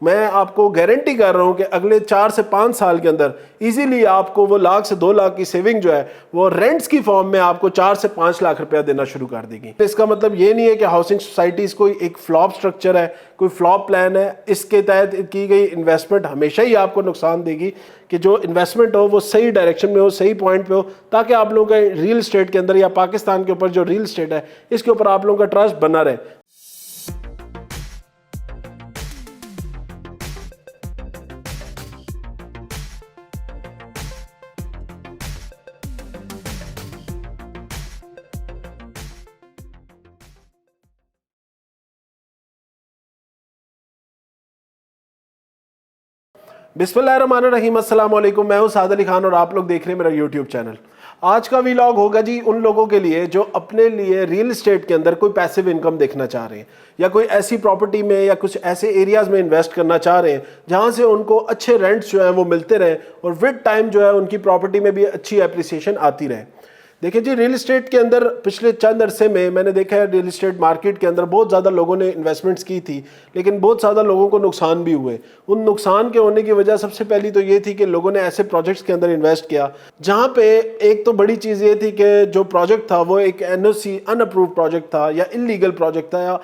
میں آپ کو گارنٹی کر رہا ہوں کہ اگلے 4 سے 5 سال کے اندر ایزیلی آپ کو وہ 1 لاکھ سے 2 لاکھ کی سیونگ جو ہے وہ رینٹس کی فارم میں آپ کو 4 سے 5 لاکھ روپیہ دینا شروع کر دے گی۔ اس کا مطلب یہ نہیں ہے کہ ہاؤسنگ سوسائٹیز کوئی ایک فلاپ سٹرکچر ہے، کوئی فلاپ پلان ہے، اس کے تحت کی گئی انویسٹمنٹ ہمیشہ ہی آپ کو نقصان دے گی، کہ جو انویسٹمنٹ ہو وہ صحیح ڈائریکشن میں ہو، صحیح پوائنٹ پہ ہو، تاکہ آپ لوگوں کا ریل اسٹیٹ کے اندر یا پاکستان کے اوپر جو ریل اسٹیٹ ہے اس کے اوپر آپ لوگوں کا ٹرسٹ بنا رہے۔ بسم اللہ الرحمن الرحیم، السلام علیکم، میں ہوں سعد علی خان اور آپ لوگ دیکھ رہے ہیں میرا یوٹیوب چینل۔ آج کا ویلاگ ہوگا جی ان لوگوں کے لیے جو اپنے لیے ریل اسٹیٹ کے اندر کوئی پیسیو انکم دیکھنا چاہ رہے ہیں، یا کوئی ایسی پراپرٹی میں یا کچھ ایسے ایریاز میں انویسٹ کرنا چاہ رہے ہیں جہاں سے ان کو اچھے رینٹس جو ہیں وہ ملتے رہیں اور ود ٹائم جو ہے ان کی پراپرٹی میں بھی اچھی اپریسیشن آتی رہے۔ دیکھیں جی، ریل اسٹیٹ کے اندر پچھلے چند عرصے میں نے دیکھا ہے ریل اسٹیٹ مارکیٹ کے اندر بہت زیادہ لوگوں نے انویسٹمنٹس کی تھی، لیکن بہت زیادہ لوگوں کو نقصان بھی ہوئے۔ ان نقصان کے ہونے کی وجہ سب سے پہلی تو یہ تھی کہ لوگوں نے ایسے پروجیکٹس کے اندر انویسٹ کیا جہاں پہ ایک تو بڑی چیز یہ تھی کہ جو پروجیکٹ تھا وہ ایک NOC ان اپرووڈ پروجیکٹ تھا یا انلیگل پروجیکٹ تھا، یا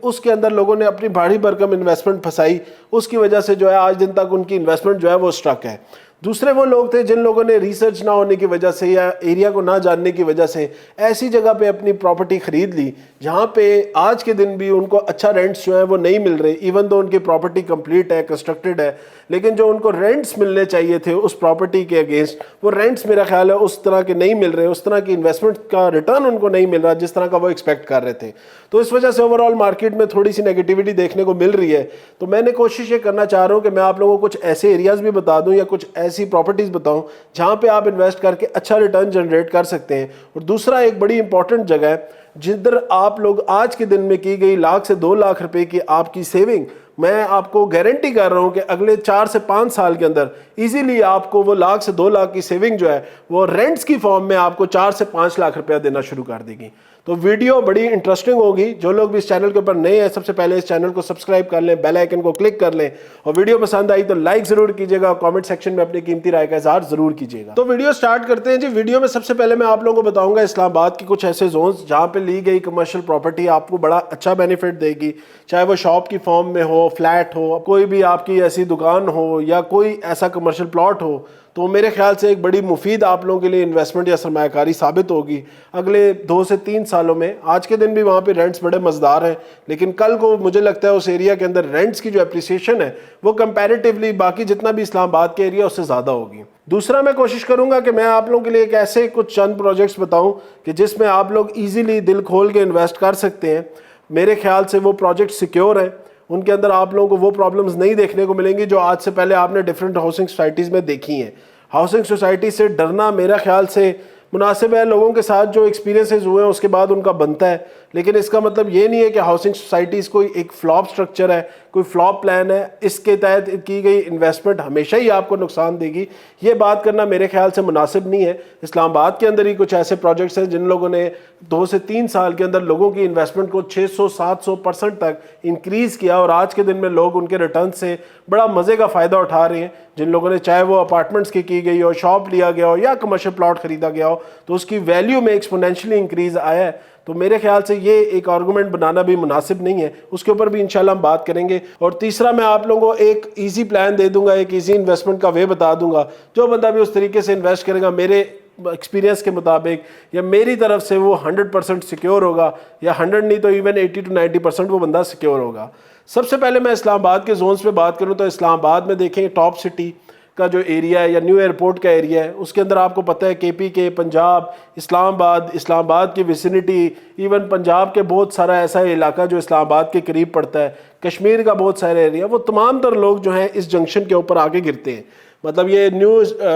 اس کے اندر لوگوں نے اپنی بھاری بھرکم انویسٹمنٹ پھنسائی، اس کی وجہ سے جو ہے آج دن تک ان کی انویسٹمنٹ جو ہے وہ اسٹرک ہے۔ دوسرے وہ لوگ تھے جن لوگوں نے ریسرچ نہ ہونے کی وجہ سے یا ایریا کو نہ جاننے کی وجہ سے ایسی جگہ پہ اپنی پراپرٹی خرید لی جہاں پہ آج کے دن بھی ان کو اچھا رینٹس جو ہے وہ نہیں مل رہے، ایون دو ان کی پراپرٹی کمپلیٹ ہے، کنسٹرکٹڈ ہے، لیکن جو ان کو رینٹس ملنے چاہیے تھے اس پراپرٹی کے اگینسٹ، وہ رینٹس میرا خیال ہے اس طرح کے نہیں مل رہے، اس طرح کی انویسٹمنٹ کا ریٹرن ان کو نہیں مل رہا جس طرح کا وہ ایکسپیکٹ کر رہے تھے۔ تو اس وجہ سے اوورآل مارکیٹ میں تھوڑی سی نیگیٹیوٹی دیکھنے کو مل رہی ہے۔ تو میں نے کوشش یہ کرنا چاہ رہا ہوں کہ میں آپ لوگوں کو کچھ ایسے ایریاز بھی بتا دوں یا کچھ ایسی پراپرٹیز بتاؤں جہاں پہ آپ انویسٹ کر کے اچھا ریٹرن جنریٹ کر سکتے ہیں۔ اور دوسرا ایک بڑی امپورٹنٹ جگہ ہے جدھر آپ لوگ آج کے دن میں کی گئی 1 لاکھ سے 2 لاکھ روپے کی آپ کی سیونگ، میں آپ کو گارنٹی کر رہا ہوں کہ اگلے 4 سے 5 سال کے اندر ایزیلی آپ کو وہ 1 لاکھ سے 2 لاکھ کی سیونگ جو ہے وہ رینٹس کی فارم میں آپ کو 4 سے 5 لاکھ روپیہ دینا شروع کر دے گی۔ تو ویڈیو بڑی انٹرسٹنگ ہوگی۔ جو لوگ بھی اس چینل کے اوپر نئے ہیں سب سے پہلے اس چینل کو سبسکرائب کر لیں، بیل آئیکن کو کلک کر لیں، اور ویڈیو پسند آئی تو لائک ضرور کیجیے گا، کامنٹ سیکشن میں اپنی قیمتی رائے کا اظہار ضرور کیجیے گا۔ تو ویڈیو سٹارٹ کرتے ہیں جی۔ ویڈیو میں سب سے پہلے میں آپ لوگوں کو بتاؤں گا اسلام آباد کی کچھ ایسے زونز جہاں پہ لی گئی کمرشل پراپرٹی آپ کو بڑا اچھا بینیفٹ دے گی، چاہے وہ شاپ کی فارم میں ہو، فلیٹ ہو، کوئی بھی آپ کی ایسی دکان ہو یا کوئی ایسا کمرشل پلاٹ ہو، تو میرے خیال سے ایک بڑی مفید آپ لوگوں کے لیے انویسٹمنٹ یا سرمایہ کاری ثابت ہوگی اگلے 2 سے 3 سالوں میں۔ آج کے دن بھی وہاں پہ رینٹس بڑے مزدار ہیں، لیکن کل کو مجھے لگتا ہے اس ایریا کے اندر رینٹس کی جو اپریسیشن ہے وہ کمپیریٹیولی باقی جتنا بھی اسلام آباد کے ایریا اس سے زیادہ ہوگی۔ دوسرا میں کوشش کروں گا کہ میں آپ لوگوں کے لیے ایک ایسے کچھ چند پروجیکٹس بتاؤں کہ جس میں آپ لوگ ایزیلی دل کھول کے انویسٹ کر سکتے ہیں۔ میرے خیال سے وہ پروجیکٹ سیکیور ہیں، ان کے اندر آپ لوگوں کو وہ پرابلمز نہیں دیکھنے کو ملیں گی جو آج سے پہلے آپ نے ڈیفرنٹ ہاؤسنگ سوسائٹیز میں دیکھی ہیں۔ ہاؤسنگ سوسائٹی سے ڈرنا میرا خیال سے مناسب ہے، لوگوں کے ساتھ جو ایکسپیرینسز ہوئے ہیں اس کے بعد ان کا بنتا ہے، لیکن اس کا مطلب یہ نہیں ہے کہ ہاؤسنگ سوسائٹیز کوئی ایک فلاپ سٹرکچر ہے، کوئی فلاپ پلان ہے، اس کے تحت کی گئی انویسٹمنٹ ہمیشہ ہی آپ کو نقصان دے گی۔ یہ بات کرنا میرے خیال سے مناسب نہیں ہے۔ اسلام آباد کے اندر ہی کچھ ایسے پروجیکٹس ہیں جن لوگوں نے 2 سے 3 سال کے اندر لوگوں کی انویسٹمنٹ کو 600-700% تک انکریز کیا، اور آج کے دن میں لوگ ان کے ریٹرن سے بڑا مزے کا فائدہ اٹھا رہے ہیں۔ جن لوگوں نے چاہے وہ اپارٹمنٹس کی گئی ہو، شاپ لیا گیا ہو یا کمرشل پلاٹ خریدا گیا ہو، تو اس کی ویلیو میں ایکسپونینشلی انکریز آیا ہے۔ تو میرے خیال سے یہ ایک آرگومنٹ بنانا بھی مناسب نہیں ہے، اس کے اوپر بھی انشاءاللہ ہم بات کریں گے۔ اور تیسرا میں آپ لوگوں کو ایک ایزی پلان دے دوں گا، ایک ایزی انویسٹمنٹ کا وے بتا دوں گا، جو بندہ بھی اس طریقے سے انویسٹ کرے گا میرے ایکسپیرینس کے مطابق یا میری طرف سے وہ 100% سیکیور ہوگا، یا 100 نہیں تو ایون 80 to 90% وہ بندہ سیکیور ہوگا۔ سب سے پہلے میں اسلام آباد کے زونز پہ بات کروں تو اسلام آباد میں دیکھیں ٹاپ سٹی کا جو ایریا ہے یا نیو ایئرپورٹ کا ایریا ہے، اس کے اندر آپ کو پتہ ہے KPK، پنجاب، اسلام آباد کی ویسینٹی، ایون پنجاب کے بہت سارا ایسا علاقہ جو اسلام آباد کے قریب پڑتا ہے، کشمیر کا بہت سارا ایریا، وہ تمام تر لوگ جو ہیں اس جنکشن کے اوپر آگے گرتے ہیں۔ مطلب یہ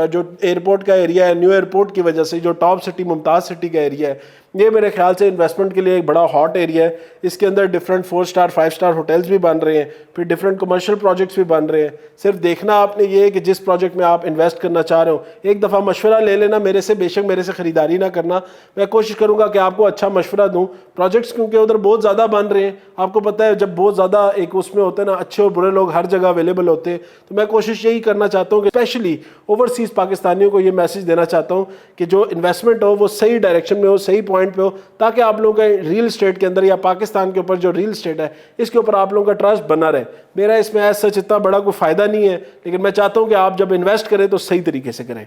جو ایئرپورٹ کا ایریا ہے، نیو ایئرپورٹ کی وجہ سے جو ٹاپ سٹی ممتاز سٹی کا ایریا ہے، یہ میرے خیال سے انویسٹمنٹ کے لیے ایک بڑا ہاٹ ایریا ہے. اس کے اندر ڈفرینٹ 4 اسٹار 5 اسٹار ہوٹلز بھی بن رہے ہیں, پھر ڈفرینٹ کمرشل پروجیکٹس بھی بن رہے ہیں. صرف دیکھنا آپ نے یہ ہے کہ جس پروجیکٹ میں آپ انویسٹ کرنا چاہ رہے ہو ایک دفعہ مشورہ لے لینا میرے سے. بے شک میرے سے خریداری نہ کرنا, میں کوشش کروں گا کہ آپ کو اچھا مشورہ دوں. پروجیکٹس کیونکہ ادھر بہت زیادہ بن رہے ہیں, آپ کو پتہ ہے جب بہت زیادہ ایک اس میں ہوتے ہیں نا اچھے اور برے لوگ ہر جگہ اویلیبل ہوتے ہیں, تو میں کوشش یہی کرنا چاہتا ہوں کہ اسپیشلی اوورسیز پاکستانیوں کو یہ میسج دینا چاہتا ہوں کہ جو انویسٹمنٹ ہو وہ صحیح ڈائریکشن میں ہو, صحیح پوائنٹ پہ ہو, تاکہ آپ لوگوں کا ریل اسٹیٹ کے اندر یا پاکستان کے اوپر جو ریل اسٹیٹ ہے اس کے اوپر آپ لوگوں کا ٹرسٹ بنا رہے. میرا اس میں ایسا سچ اتنا بڑا کوئی فائدہ نہیں ہے, لیکن میں چاہتا ہوں کہ آپ جب انویسٹ کریں تو صحیح طریقے سے کریں.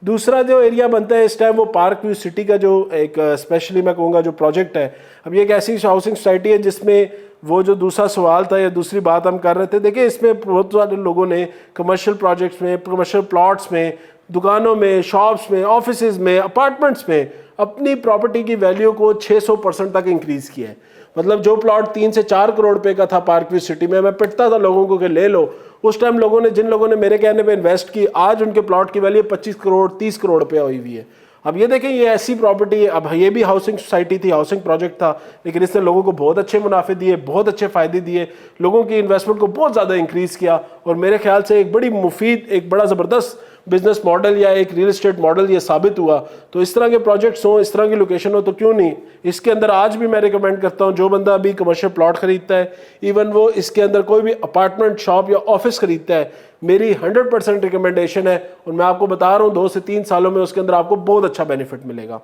دوسرا جو ایریا بنتا ہے اس ٹائم وہ پارک ویو سٹی کا جو ایک اسپیشلی میں کہوں گا جو پروجیکٹ ہے. اب یہ ایک ایسی ہاؤسنگ سوسائٹی ہے جس میں وہ جو دوسرا سوال تھا یا دوسری بات ہم کر رہے تھے, دیکھیں اس میں بہت سارے لوگوں نے کمرشل پروجیکٹس میں, کمرشل پلاٹس میں, دکانوں میں, شاپس میں, آفیسز میں, اپارٹمنٹس میں اپنی پراپرٹی کی ویلیو کو 600% تک انکریز کیا ہے. مطلب جو پلاٹ 3 سے 4 کروڑ روپے کا تھا پارک ویو سٹی میں پٹتا تھا لوگوں کو کہ لے لو, اس ٹائم لوگوں نے جن لوگوں نے میرے کہنے پہ انویسٹ کی آج ان کے پلاٹ کی ویلیو 25 کروڑ 30 کروڑ روپے ہوئی ہوئی ہے. اب یہ دیکھیں یہ ایسی پراپرٹی ہے, اب یہ بھی ہاؤسنگ سوسائٹی تھی, ہاؤسنگ پروجیکٹ تھا, لیکن اس نے لوگوں کو بہت اچھے منافع دیے, بہت اچھے فائدے دیے, لوگوں کی انویسٹمنٹ کو بہت زیادہ انکریز کیا, اور میرے خیال سے ایک بڑی مفید ایک بڑا زبردست بزنس ماڈل یا ایک ریل اسٹیٹ ماڈل یہ ثابت ہوا. تو اس طرح کے پروجیکٹس ہوں, اس طرح کی لوکیشن ہو تو کیوں نہیں. اس کے اندر آج بھی میں ریکمینڈ کرتا ہوں جو بندہ ابھی کمرشل پلاٹ خریدتا ہے, ایون وہ اس کے اندر کوئی بھی اپارٹمنٹ شاپ یا آفس خریدتا ہے, میری 100% ریکمنڈیشن ہے, اور میں آپ کو بتا رہا ہوں 2 سے 3 سالوں میں اس کے اندر آپ کو بہت اچھا بینیفٹ ملے گا.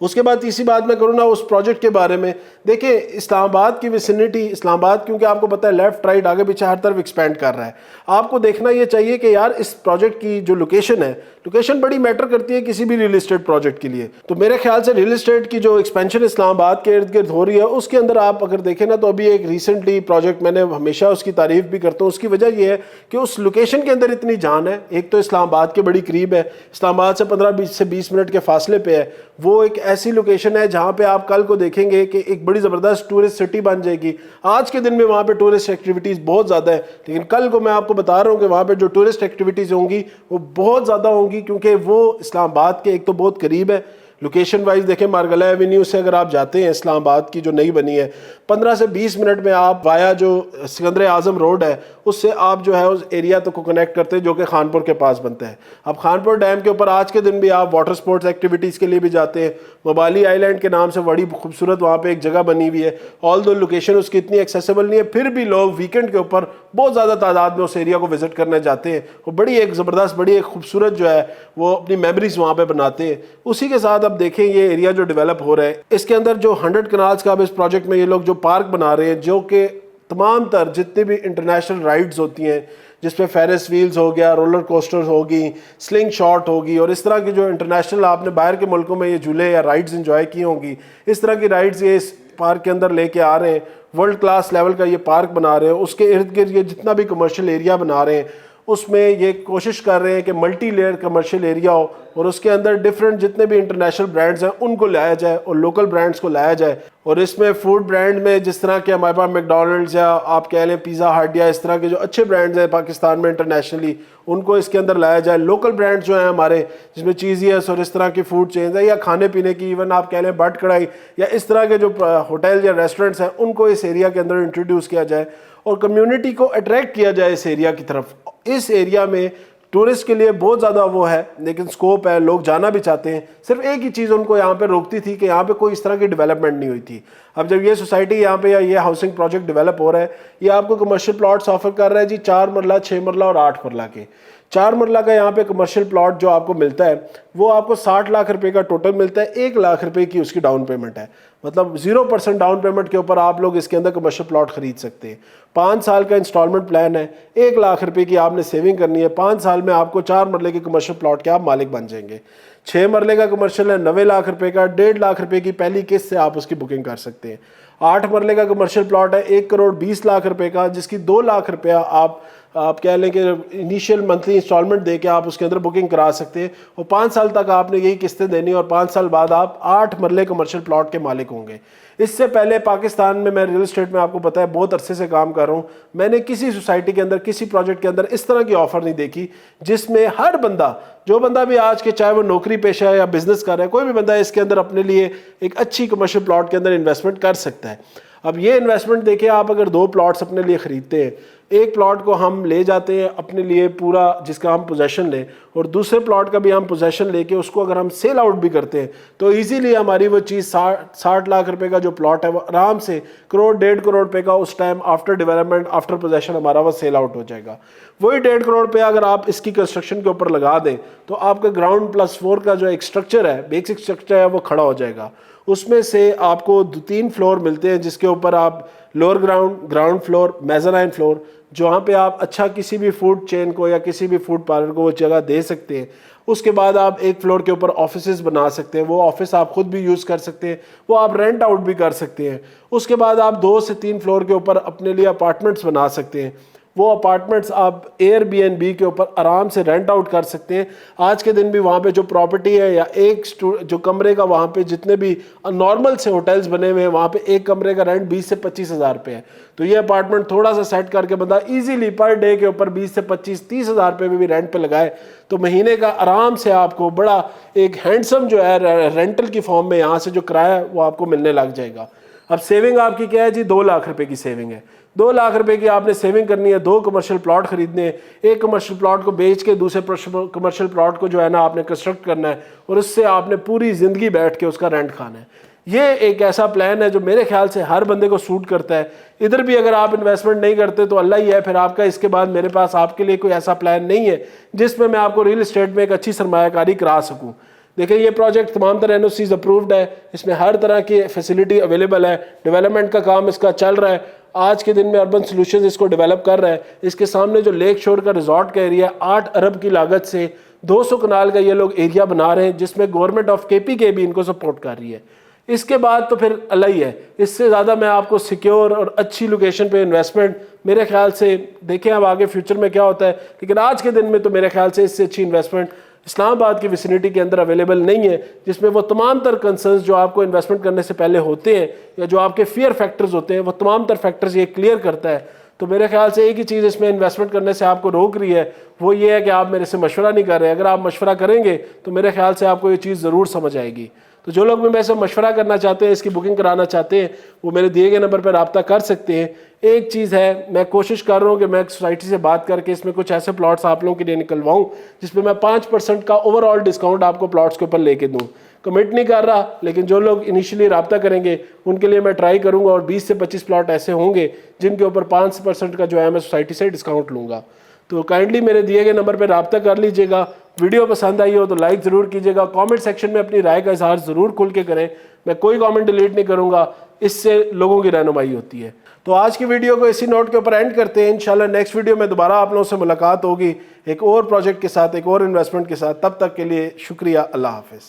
اس کے بعد تیسری بات میں کروں نا اس پروجیکٹ کے بارے میں. دیکھیں اسلام آباد کی ویسینٹی, اسلام آباد کیونکہ آپ کو پتہ ہے لیفٹ رائٹ آگے پیچھے ہر طرف ایکسپینڈ کر رہا ہے. آپ کو دیکھنا یہ چاہیے کہ یار اس پروجیکٹ کی جو لوکیشن ہے, لوکیشن بڑی میٹر کرتی ہے کسی بھی ریل اسٹیٹ پروجیکٹ کے لیے. تو میرے خیال سے ریل اسٹیٹ کی جو ایکسپینشن اسلام آباد کے ارد گرد ہو رہی ہے اس کے اندر آپ اگر دیکھیں نا تو ابھی ایک ریسنٹلی پروجیکٹ میں نے ہمیشہ اس کی تعریف بھی کرتا ہوں. اس کی وجہ یہ ہے کہ اس لوکیشن کے اندر اتنی جان ہے. ایک تو اسلام آباد کے بڑی قریب ہے, اسلام آباد سے 15 سے 20 منٹ کے فاصلے پہ ہے. وہ ایک ایسی لوکیشن ہے جہاں پہ آپ کل کو دیکھیں گے کہ ایک بڑی زبردست ٹورسٹ سٹی بن جائے گی. آج کے دن میں وہاں پہ ٹورسٹ ایکٹیویٹیز بہت زیادہ ہے, لیکن کل کو میں آپ کو بتا رہا ہوں کہ وہاں پہ جو ٹورسٹ ایکٹیویٹیز ہوں گی وہ بہت زیادہ ہوں گی, کیونکہ وہ اسلام آباد کے ایک تو بہت قریب ہے. لوکیشن وائز دیکھیں مارگلہ ایونیو سے اگر آپ جاتے ہیں اسلام آباد کی جو نئی بنی ہے 15 سے 20 منٹ میں آپ وایا جو سکندر اعظم روڈ ہے اس سے آپ جو ہے اس ایریا تک کو کنیکٹ کرتے ہیں جو کہ خانپور کے پاس بنتا ہے. اب خانپور ڈیم کے اوپر آج کے دن بھی آپ واٹر سپورٹس ایکٹیویٹیز کے لیے بھی جاتے ہیں. مبالی آئی لینڈ کے نام سے بڑی خوبصورت وہاں پہ ایک جگہ بنی ہوئی ہے, آل دو لوکیشن اس کی اتنی ایکسیسیبل نہیں ہے, پھر بھی لوگ ویکنڈ کے اوپر بہت زیادہ تعداد میں اس ایریا کو وزٹ کرنے جاتے ہیں. وہ بڑی ایک زبردست بڑی ایک خوبصورت جو ہے وہ اپنی میموریز وہاں پہ بناتے ہیں. اسی کے ساتھ اب دیکھیں یہ ایریا جو ڈیولپ ہو رہا ہے اس کے اندر جو 100 کنالز کا اب اس پروجیکٹ میں یہ لوگ جو پارک بنا رہے ہیں جو کہ تمام تر جتنے بھی انٹرنیشنل رائڈز ہوتی ہیں جس پہ فیرس ویلز ہو گیا, رولر کوسٹرز ہوگی, سلنگ شاٹ ہوگی, اور اس طرح کی جو انٹرنیشنل آپ نے باہر کے ملکوں میں یہ جھولے یا رائڈز انجوائے کی ہوں گی, اس طرح کی رائڈز یہ اس پارک کے اندر لے کے آ رہے ہیں. ورلڈ کلاس لیول کا یہ پارک بنا رہے ہیں. اس کے ارد گرد یہ جتنا بھی کمرشل ایریا بنا رہے ہیں اس میں یہ کوشش کر رہے ہیں کہ ملٹی لیئر کمرشل ایریا ہو اور اس کے اندر ڈفرینٹ جتنے بھی انٹرنیشنل برانڈز ہیں ان کو لایا جائے اور لوکل برانڈز کو لایا جائے. اور اس میں فوڈ برانڈ میں جس طرح کے ہمارے پاس میک ڈونلڈز یا آپ کہہ لیں پیزا ہٹ یا اس طرح کے جو اچھے برانڈز ہیں پاکستان میں انٹرنیشنلی ان کو اس کے اندر لایا جائے. لوکل برانڈز جو ہیں ہمارے جس میں چیزیس اور اس طرح کی فوڈ چینز ہیں یا کھانے پینے کی ایون آپ کہہ لیں بٹ کڑھائی یا اس طرح کے جو ہوٹل یا ریسٹورنٹس ہیں ان کو اس ایریا کے اندر انٹروڈیوس کیا جائے اور کمیونٹی کو اٹریکٹ کیا جائے اس ایریا کی طرف. اس ایریا میں ٹورسٹ کے لیے بہت زیادہ وہ ہے لیکن سکوپ ہے, لوگ جانا بھی چاہتے ہیں. صرف ایک ہی چیز ان کو یہاں پہ روکتی تھی کہ یہاں پہ کوئی اس طرح کی ڈیولپمنٹ نہیں ہوئی تھی. اب جب یہ سوسائٹی یہاں پہ یا یہ ہاؤسنگ پروجیکٹ ڈیولپ ہو رہا ہے یہ آپ کو کمرشل پلاٹس آفر کر رہا ہے جی 4 مرلہ 6 مرلہ اور 8 مرلہ کے. 4 مرلہ کا یہاں پہ کمرشل پلاٹ جو آپ کو ملتا ہے وہ آپ کو 60 لاکھ روپے کا ٹوٹل ملتا ہے. 1 لاکھ روپے کی اس کی ڈاؤن پیمنٹ ہے, مطلب 0% ڈاؤن پیمنٹ کے اوپر آپ لوگ اس کے اندر کمرشل پلاٹ خرید سکتے ہیں. 5 سال کا انسٹالمنٹ پلان ہے, 1 لاکھ روپے کی آپ نے سیونگ کرنی ہے. 5 سال میں آپ کو 4 مرلے کے کمرشل پلاٹ کے آپ مالک بن جائیں گے. 6 مرلے کا کمرشل ہے 90 لاکھ روپے کا, 1.5 لاکھ روپے کی پہلی قسط سے آپ اس کی بکنگ کر سکتے ہیں. 8 مرلے کا کمرشل پلاٹ ہے 1 کروڑ 20 لاکھ روپے کا جس کی 2 لاکھ روپیہ آپ آپ کہہ لیں کہ انیشیل منتھلی انسٹالمنٹ دے کے آپ اس کے اندر بکنگ کرا سکتے ہیں، اور 5 سال تک آپ نے یہی قسطیں دینی، اور 5 سال بعد آپ 8 مرلے کمرشل پلاٹ کے مالک ہوں گے۔ اس سے پہلے پاکستان میں ریل اسٹیٹ میں آپ کو پتہ ہے بہت عرصے سے کام کر رہا ہوں، میں نے کسی سوسائٹی کے اندر کسی پروجیکٹ کے اندر اس طرح کی آفر نہیں دیکھی جس میں ہر بندہ، جو بندہ بھی آج کے چاہے وہ نوکری پیشہ ہے یا بزنس کر رہا ہے، کوئی بھی بندہ اس کے اندر اپنے لیے ایک اچھی کمرشل پلاٹ کے اندر انویسٹمنٹ کر سکتا ہے۔ اب یہ انویسٹمنٹ دیکھیں، آپ اگر 2 پلاٹس اپنے لیے خریدتے ہیں، ایک پلاٹ کو ہم لے جاتے ہیں اپنے لیے پورا جس کا ہم پوزیشن لیں، اور دوسرے پلاٹ کا بھی ہم پوزیشن لے کے اس کو اگر ہم سیل آؤٹ بھی کرتے ہیں تو ایزیلی ہماری وہ چیز 60 لاکھ روپے کا جو پلاٹ ہے وہ آرام سے 1 کروڑ 1.5 کروڑ روپے کا اس time after development after position ہمارا وہ سیل آؤٹ ہو جائے گا۔ وہی 1.5 کروڑ روپے اگر آپ اس کی کنسٹرکشن کے اوپر لگا دیں تو آپ کا گراؤنڈ پلس 4 کا جو ایک اسٹرکچر ہے، بیسک اسٹرکچر ہے، وہ کھڑا ہو جائے گا۔ اس میں سے آپ کو 3 فلور ملتے ہیں جس کے اوپر آپ لوور گراؤنڈ فلور، میزرائن فلور، جہاں پہ آپ اچھا کسی بھی فوڈ چین کو یا کسی بھی فوڈ پارلر کو وہ جگہ دے سکتے ہیں۔ اس کے بعد آپ ایک فلور کے اوپر آفیسز بنا سکتے ہیں، وہ آفس آپ خود بھی یوز کر سکتے ہیں، وہ آپ رینٹ آؤٹ بھی کر سکتے ہیں۔ اس کے بعد آپ 2 سے 3 فلور کے اوپر اپنے لیے اپارٹمنٹس بنا سکتے ہیں، وہ اپارٹمنٹس آپ ایئر بی این بی کے اوپر آرام سے رینٹ آؤٹ کر سکتے ہیں۔ آج کے دن بھی وہاں پہ جو پراپرٹی ہے یا ایک جو کمرے کا وہاں پہ جتنے بھی نارمل سے ہوٹلز بنے ہوئے ہیں وہاں پہ ایک کمرے کا رینٹ 20 سے 25 ہزار روپے ہے۔ تو یہ اپارٹمنٹ تھوڑا سا سیٹ کر کے بندہ ایزیلی پر ڈے کے اوپر 20 سے 25-30 ہزار روپے بھی رینٹ پہ لگائے تو مہینے کا آرام سے آپ کو بڑا ایک ہینڈسم جو ہے رینٹل کی فارم میں یہاں سے جو کرایہ ہے وہ آپ کو ملنے لگ جائے گا۔ اب سیونگ آپ کی کیا ہے جی؟ 2 لاکھ روپے کی سیونگ ہے۔ 2 لاکھ روپے کی آپ نے سیونگ کرنی ہے، 2 کمرشل پلاٹ خریدنے ہیں، ایک کمرشل پلاٹ کو بیچ کے دوسرے کمرشل پلاٹ کو جو ہے نا آپ نے کنسٹرکٹ کرنا ہے، اور اس سے آپ نے پوری زندگی بیٹھ کے اس کا رینٹ کھانا ہے۔ یہ ایک ایسا پلان ہے جو میرے خیال سے ہر بندے کو سوٹ کرتا ہے۔ ادھر بھی اگر آپ انویسٹمنٹ نہیں کرتے تو اللہ ہی ہے پھر آپ کا، اس کے بعد میرے پاس آپ کے لیے کوئی ایسا پلان نہیں ہے جس میں آپ کو ریل اسٹیٹ میں ایک اچھی سرمایہ کاری کرا سکوں۔ دیکھیں یہ پروجیکٹ تمام طرح این او سیز اپرووڈ ہے، اس میں ہر طرح کی فیسلٹی اویلیبل ہے، ڈیولپمنٹ کا کام اس کا چل رہا ہے۔ آج کے دن میں اربن سولوشنز اس کو ڈیولپ کر رہا ہے۔ اس کے سامنے جو لیک شور کا ریزورٹ کا ایریا 8 ارب کی لاگت سے 200 کنال کا یہ لوگ ایریا بنا رہے ہیں جس میں گورنمنٹ آف کے پی کے بھی ان کو سپورٹ کر رہی ہے۔ اس کے بعد تو پھر اللہ ہی ہے، اس سے زیادہ میں آپ کو سیکیور اور اچھی لوکیشن پہ انویسٹمنٹ میرے خیال سے، دیکھیں اب آگے فیوچر میں کیا ہوتا ہے، لیکن آج کے دن میں تو میرے خیال سے اس سے اچھی انویسٹمنٹ اسلام آباد کی ویسینٹی کے اندر اویلیبل نہیں ہے، جس میں وہ تمام تر کنسرنز جو آپ کو انویسٹمنٹ کرنے سے پہلے ہوتے ہیں یا جو آپ کے فیئر فیکٹرز ہوتے ہیں وہ تمام تر فیکٹرز یہ کلیئر کرتا ہے۔ تو میرے خیال سے ایک ہی چیز اس میں انویسٹمنٹ کرنے سے آپ کو روک رہی ہے، وہ یہ ہے کہ آپ میرے سے مشورہ نہیں کر رہے۔ اگر آپ مشورہ کریں گے تو میرے خیال سے آپ کو یہ چیز ضرور سمجھ آئے گی۔ تو جو لوگ بھی میرے سے مشورہ کرنا چاہتے ہیں، اس کی بکنگ کرانا چاہتے ہیں، وہ میرے دیے گئے نمبر پہ رابطہ کر سکتے ہیں۔ ایک چیز ہے، میں کوشش کر رہا ہوں کہ میں سوسائٹی سے بات کر کے اس میں کچھ ایسے پلاٹس آپ لوگوں کے لیے نکلواؤں جس پہ میں 5% کا اوور آل ڈسکاؤنٹ آپ کو پلاٹس کے اوپر لے کے دوں۔ کمٹ نہیں کر رہا، لیکن جو لوگ انیشلی رابطہ کریں گے ان کے لیے میں ٹرائی کروں گا، اور 20 سے 25 پلاٹ ایسے ہوں گے جن کے اوپر 5% کا جو ہے میں سوسائٹی سے ڈسکاؤنٹ لوں گا۔ تو کائنڈلی میرے دیے گئے نمبر پہ رابطہ کر لیجئے گا۔ ویڈیو پسند آئی ہو تو لائک ضرور کیجئے گا، کامنٹ سیکشن میں اپنی رائے کا اظہار ضرور کھل کے کریں، میں کوئی کامنٹ ڈیلیٹ نہیں کروں گا، اس سے لوگوں کی رہنمائی ہوتی ہے۔ تو آج کی ویڈیو کو اسی نوٹ کے اوپر اینڈ کرتے ہیں۔ انشاءاللہ نیکسٹ ویڈیو میں دوبارہ آپ لوگوں سے ملاقات ہوگی ایک اور پروجیکٹ کے ساتھ، ایک اور انویسٹمنٹ کے ساتھ۔ تب تک کے لیے شکریہ، اللہ حافظ۔